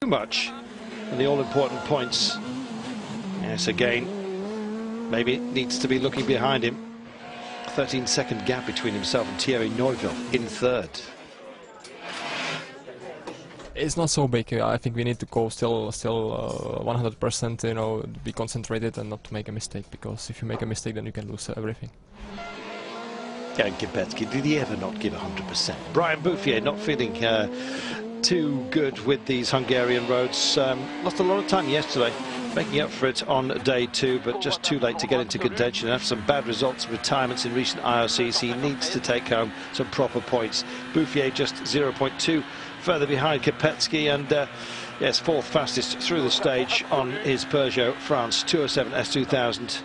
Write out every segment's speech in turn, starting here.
too much in the all-important points. Yes, again, maybe it needs to be looking behind him. 13-second gap between himself and Thierry Neuville in third. It's not so big. I think we need to go still 100%, you know, be concentrated and not to make a mistake, because if you make a mistake then you can lose everything. And Kopecky, did he ever not give 100%? Brian Bouffier not feeling too good with these Hungarian roads. Lost a lot of time yesterday, making up for it on day 2, but just too late to get into contention. After some bad results, retirements in recent IRCs, he needs to take home some proper points. Bouffier just 0.2 further behind Kopecky, and yes, 4th fastest through the stage on his Peugeot France 207 S2000.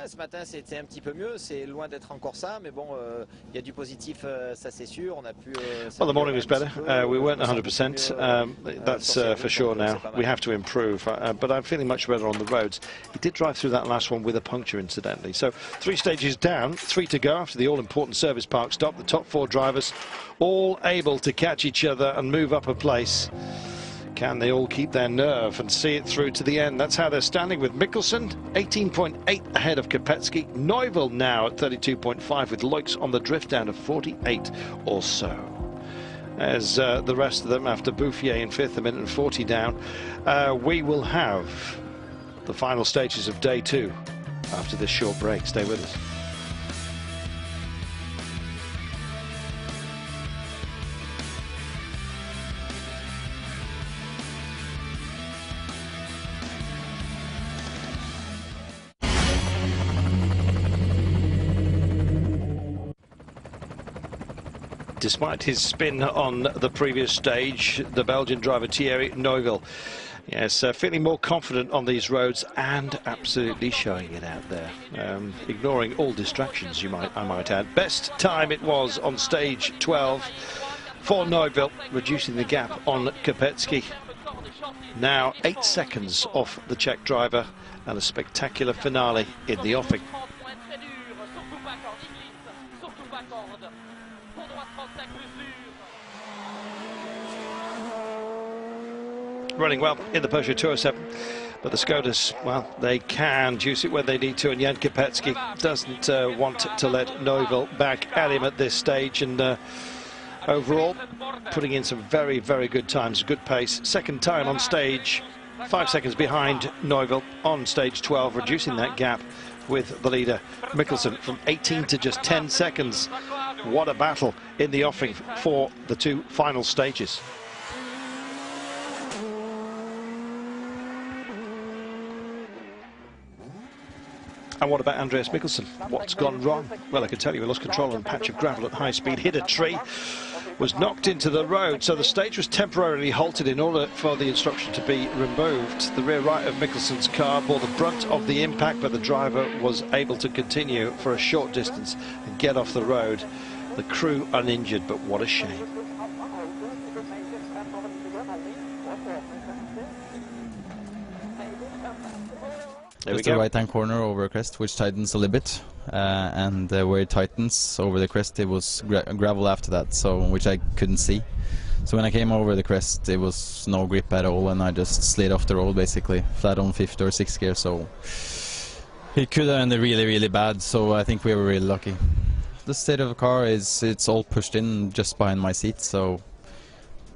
Ce matin c'était un petit peu mieux, c'est loin d'être encore ça, mais bon, il y a du positif, ça c'est sûr. On a pu. Well, the morning was better. We weren't 100%. That's for sure now. We have to improve, but I'm feeling much better on the roads. He did drive through that last one with a puncture, incidentally. So 3 stages down, 3 to go after the all-important service park stop. The top 4 drivers all able to catch each other and move up a place. Can they all keep their nerve and see it through to the end? That's how they're standing, with Mikkelsen 18.8 ahead of Kopecky. Neuville now at 32.5, with Loix on the drift down to 48 or so. As the rest of them, after Bouffier in 5th, a minute and 40 down, we will have the final stages of day 2 after this short break. Stay with us. Despite his spin on the previous stage, the Belgian driver Thierry Neuville, yes, feeling more confident on these roads and absolutely showing it out there, ignoring all distractions, I might add. Best time it was on stage 12 for Neuville, reducing the gap on Kopecky. Now 8 seconds off the Czech driver, and a spectacular finale in the offing. Running well in the Peugeot 207, but the Skodas, well, they can juice it when they need to, and Jan Kopecky doesn't want to let Neuville back at him at this stage, and overall putting in some very, very good times, good pace. Second time on stage, 5 seconds behind Neuville on stage 12, reducing that gap with the leader Mikkelsen from 18 to just 10 seconds. What a battle in the offing for the 2 final stages. And what about Andreas Mikkelsen? What's gone wrong? Well, I can tell you, he lost control on a patch of gravel at high speed, hit a tree, was knocked into the road, so the stage was temporarily halted in order for the instruction to be removed. The rear right of Mikkelsen's car bore the brunt of the impact, but the driver was able to continue for a short distance and get off the road. The crew uninjured, but what a shame. Just the right-hand corner over a crest, which tightens a little bit, and where it tightens over the crest, it was gravel after that, so which I couldn't see. So when I came over the crest, it was no grip at all, and I just slid off the road basically, flat on 5th or 6th gear. So it could have ended really, really bad. So I think we were really lucky. The state of the car is it's all pushed in just behind my seat, so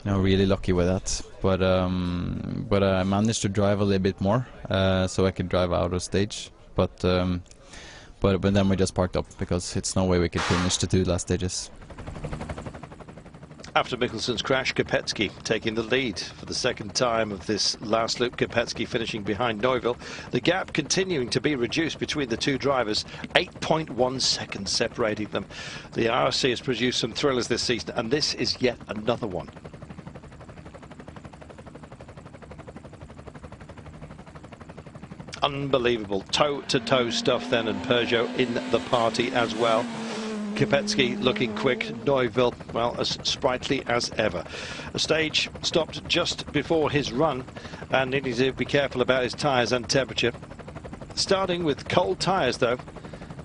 you know, really lucky with that. But I managed to drive a little bit more, so I could drive out of stage. But then we just parked up because it's no way we could finish the 2 last stages. After Mikkelsen's crash, Kopecky taking the lead for the second time of this last loop. Kopecky finishing behind Neuville. The gap continuing to be reduced between the 2 drivers, 8.1 seconds separating them. The IRC has produced some thrillers this season, and this is yet another one. Unbelievable toe-to-toe stuff then, and Peugeot in the party as well. Kopecky looking quick, Neuville, well, as sprightly as ever. A stage stopped just before his run, and needing to be careful about his tyres and temperature. Starting with cold tyres though,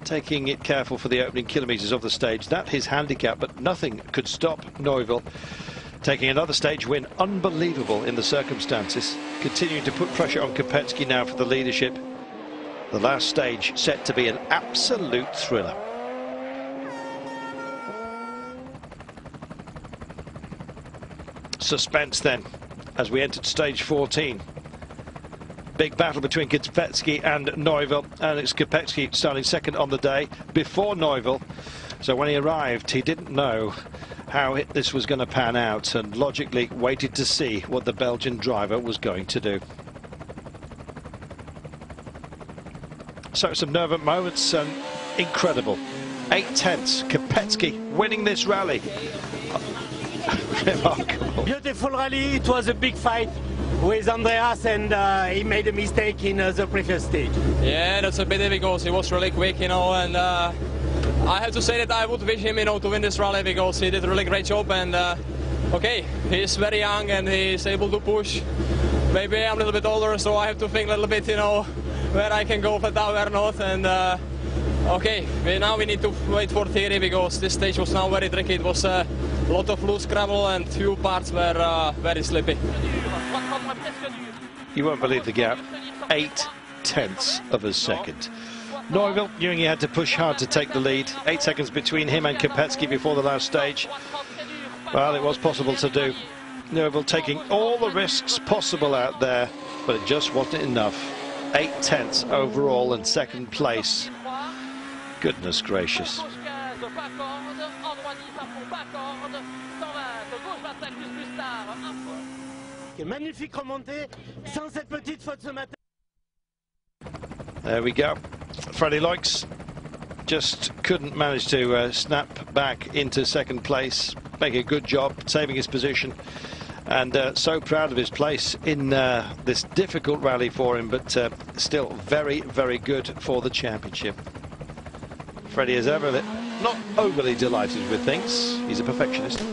taking it careful for the opening kilometres of the stage. That his handicap, but nothing could stop Neuville taking another stage win. Unbelievable in the circumstances. Continuing to put pressure on Kopecky now for the leadership. The last stage set to be an absolute thriller. Suspense then as we entered stage 14. Big battle between Kopecky and Neuville, and it's Kopecky starting second on the day before Neuville. So when he arrived, he didn't know how this was going to pan out, and logically waited to see what the Belgian driver was going to do. So some nervous moments, and incredible. 8/10, Kopecky winning this rally. Remarkable. Beautiful rally. It was a big fight with Andreas, and he made a mistake in the previous stage. Yeah, that's a pity because he was really quick, you know, and I have to say that I would wish him, you know, to win this rally because he did a really great job. And okay, he's very young and he's able to push. Maybe I'm a little bit older, so I have to think a little bit, you know, where I can go for that, where not. And okay, now we need to wait for Thierry because this stage was now very tricky. It was a lot of loose gravel and few parts were very slippy. You won't believe the gap. 8/10 of a second. Neuville knew he had to push hard to take the lead. 8 seconds between him and Kopecky before the last stage. Well, it was possible to do. Neuville taking all the risks possible out there, but it just wasn't enough. 8/10 overall and second place. Goodness gracious. Magnifique remontée, sans cette petite faute ce matin. There we go. Freddie Loix just couldn't manage to snap back into second place, make a good job, saving his position, and so proud of his place in this difficult rally for him, but still very, very good for the championship. Freddie is ever not overly delighted with things. He's a perfectionist.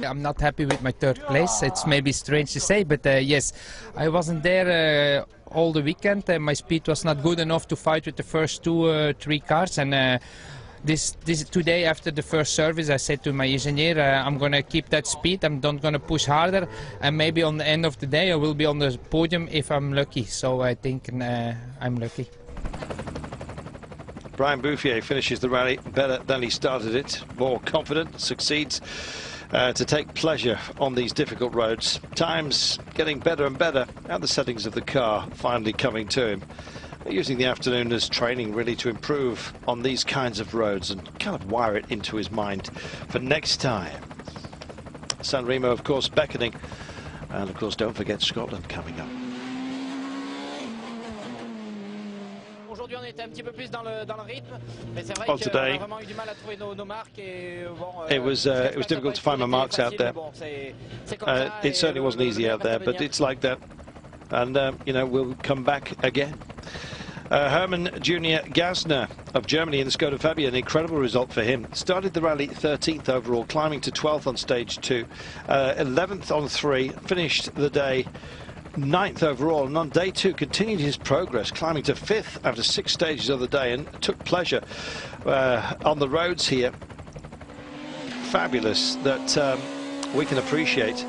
I'm not happy with my third place. It's maybe strange to say, but yes, I wasn't there all the weekend. My speed was not good enough to fight with the first 2-3 cars, and this today after the first service I said to my engineer, I'm going to keep that speed, I'm not going to push harder, and maybe on the end of the day I will be on the podium if I'm lucky. So I think I'm lucky. Brian Bouffier finishes the rally better than he started it, more confident, succeeds to take pleasure on these difficult roads. Times getting better and better, and the settings of the car finally coming to him. Using the afternoon as training really to improve on these kinds of roads and kind of wire it into his mind for next time. San Remo, of course, beckoning, and of course don't forget Scotland coming up. Well, today it was difficult to find my marks out there. It certainly wasn't easy out there, but it's like that, and you know, we'll come back again. Hermann Junior Gasner of Germany in the Skoda Fabia, an incredible result for him. Started the rally 13th overall, climbing to 12th on stage 2, 11th on 3, finished the day 9th overall, and on day 2 continued his progress, climbing to 5th after 6 stages of the day, and took pleasure on the roads here. Fabulous that we can appreciate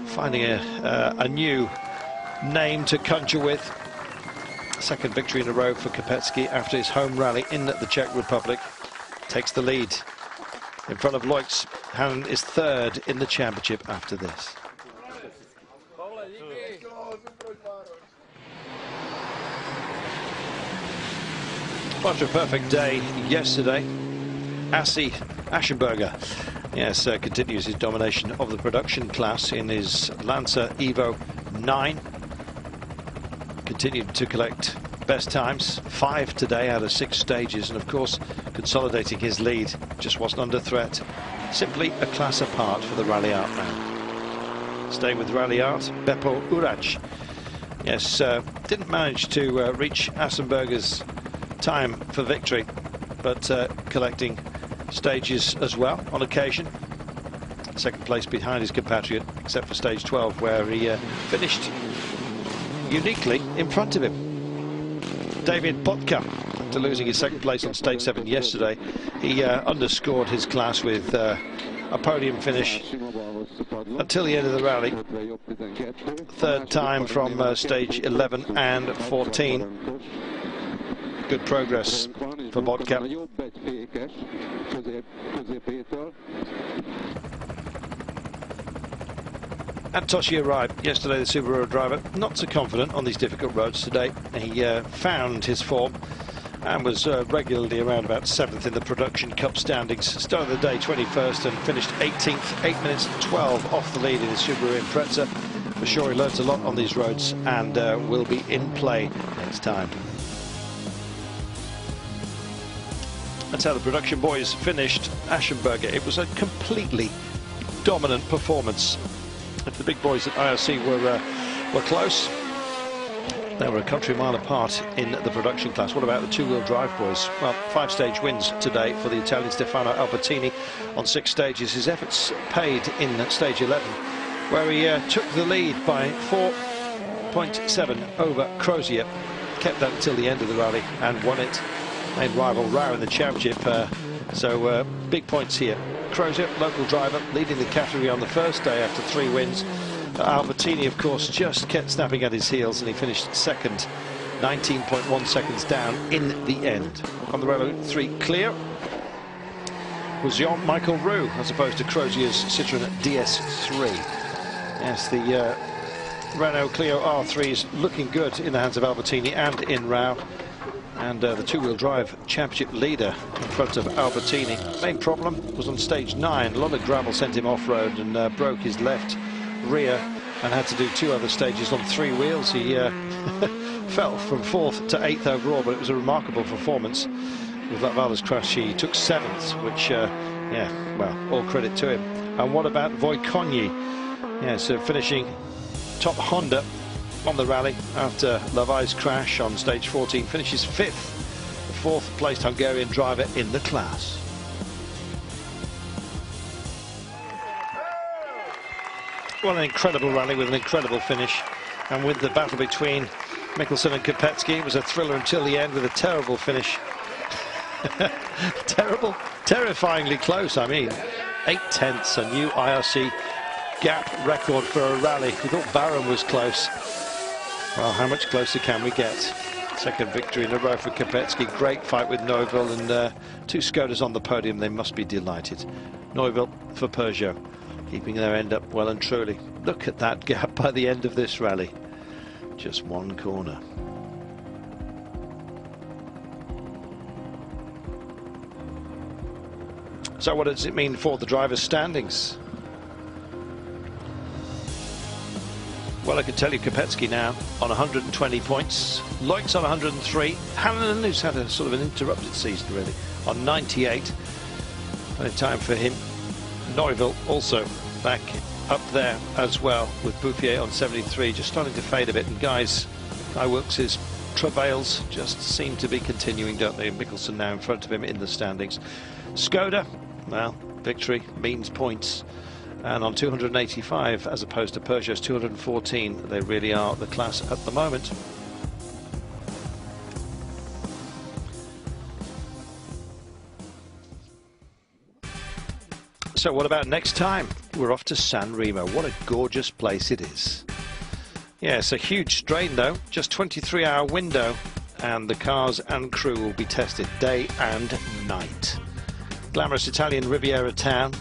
finding a new name to conjure with. Second victory in a row for Kopecky after his home rally in the Czech Republic. Takes the lead in front of Loix. Hannon is 3rd in the championship after this. After a perfect day yesterday, Aschenberger, yes, continues his domination of the production class in his Lancer Evo 9. Continued to collect best times, 5 today out of 6 stages, and of course consolidating his lead. Just wasn't under threat. Simply a class apart for the Rally Art man. Staying with Rally Art, Beppo Urac. Yes, didn't manage to reach Aschenberger's time for victory, but collecting stages as well on occasion. Second place behind his compatriot, except for stage 12, where he finished uniquely in front of him. David Potka, after losing his second place on stage 7 yesterday, he underscored his class with a podium finish until the end of the rally. Third time from stage 11 and 14. Good progress for Bodka. And Toshi arrived yesterday, the Subaru driver, not so confident on these difficult roads today. He found his form and was regularly around about 7th in the Production Cup standings. Started the day 21st and finished 18th, 8 minutes and 12 off the lead in his Subaru Impreza. For sure, he learns a lot on these roads and will be in play next time. That's how the production boys finished Aschenberger. It was a completely dominant performance. If the big boys at IRC were close, they were a country mile apart in the production class. What about the two-wheel drive boys? Well, 5-stage wins today for the Italian Stefano Albertini on 6 stages. His efforts paid in stage 11, where he took the lead by 4.7 over Crozier. Kept that until the end of the rally and won it. Main rival Rao in the championship, so big points here. Crozier, local driver, leading the category on the first day after 3 wins. Albertini, of course, just kept snapping at his heels, and he finished second, 19.1 seconds down in the end. On the Renault 3 clear was Jean-Michel Roux, as opposed to Crozier's Citroën DS3. Yes, the Renault Clio R3 is looking good in the hands of Albertini and in Rao. And the two-wheel drive championship leader in front of Albertini. Main problem was on stage 9. A lot of gravel sent him off-road and broke his left rear and had to do 2 other stages on 3 wheels. He fell from 4th to 8th overall, but it was a remarkable performance. With Latvalas crash, he took 7th, which, yeah, well, all credit to him. And what about Voikonyi? Yeah, so finishing top Honda on the rally after Lavai's crash on stage 14, finishes 5th, the 4th placed Hungarian driver in the class. Well, an incredible rally with an incredible finish, and with the battle between Mikkelsen and Kopecky, it was a thriller until the end with a terrible finish. Terrible, terrifyingly close. I mean, 8/10, a new IRC gap record for a rally. We thought Barron was close. Well, how much closer can we get? Second victory in a row for Kopecky. Great fight with Neuville, and 2 Skodas on the podium. They must be delighted. Neuville for Peugeot, keeping their end up well and truly. Look at that gap by the end of this rally. Just 1 corner. So what does it mean for the drivers' standings? Well, I can tell you Kopecky now on 120 points. Loic's on 103. Hannon, who's had a sort of an interrupted season, really, on 98. Plenty of time for him. Neuville also back up there as well, with Bouffier on 73, just starting to fade a bit. And Guy Wilkes' travails just seem to be continuing, don't they? Mikkelsen now in front of him in the standings. Skoda, well, victory means points. And on 285 as opposed to Peugeot's 214, they really are the class at the moment. So what about next time? We're off to San Remo. What a gorgeous place it is. Yeah, it's a huge strain though, just 23-hour window, and the cars and crew will be tested day and night. Glamorous Italian Riviera town.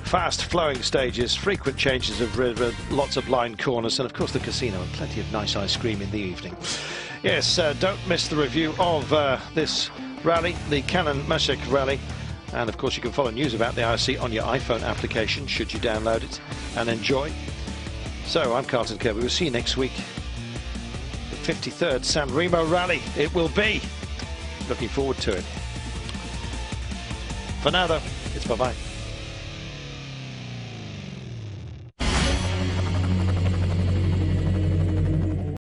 Fast flowing stages, frequent changes of river, lots of blind corners, and of course the casino, and plenty of nice ice cream in the evening. Yes, don't miss the review of this rally, the Canon Mecsek Rallye, and of course you can follow news about the IRC on your iPhone application should you download it and enjoy. So I'm Carlton Kirby. We'll see you next week. The 53rd San Remo Rally it will be. Looking forward to it. For now though, it's bye-bye.